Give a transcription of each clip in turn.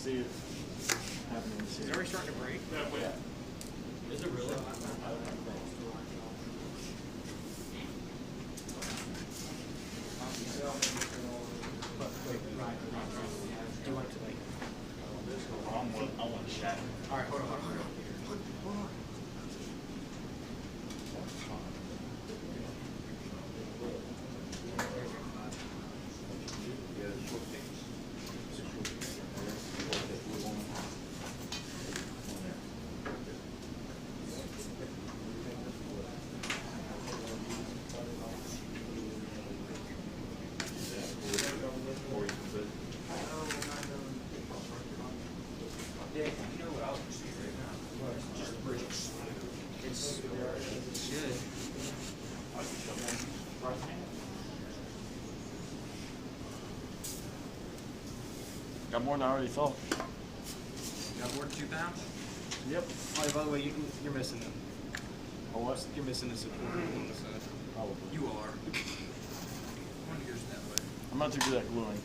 see it happening this year. Is it already starting to break? Yeah. Is it really? Do you want it to like? I want to shatter. All right, hold on. Hold on. Yeah, you know what I was going to see right now? It's just bricks. It should. Got more than I already thought. Got more than 2 pounds? Yep. Oh, by the way, you're missing them. Oh, what? You're missing the support on the side. Probably. You are. One goes that way. I'm about to do that gluing.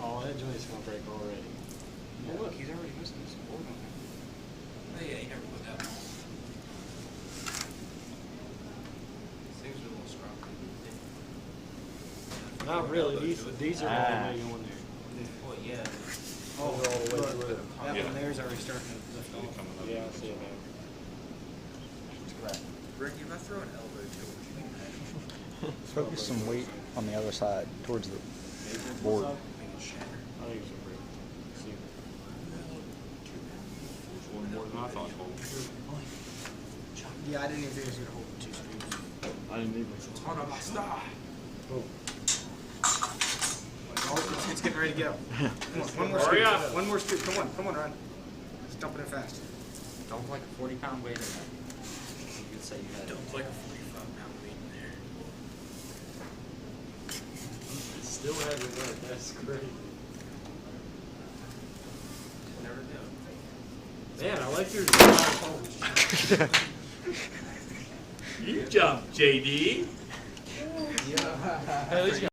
Oh, that joint's gonna break already. Oh, look, he's already missing the support on there. Oh, yeah, you never put that one. Things are a little scruffy. Not really. These are all going on there. Well, yeah. Oh, all the way look, through. that Yeah. one there's already starting to lift off. Yeah, I see it now. Rick, if I throw an elbow to it, would you be mad? Focus some weight on the other side, towards the board. Make it shatter. I think it's a break. See. One more than I thought. Yeah, I didn't even think it was gonna hold the 2 screws. I didn't even. Hold on, stop. Oh. Oh, it's getting ready to go. Come on, one more Hurry scoop. up. One more scoop. Come on, Ryan. Just dumping it fast. Don't like a 40-pound weight in there. You could say you had. Don't like a 45-pound weight in there. It still hasn't worked. That's great. Never know. Man, I like your design. You jumped, JD. At least you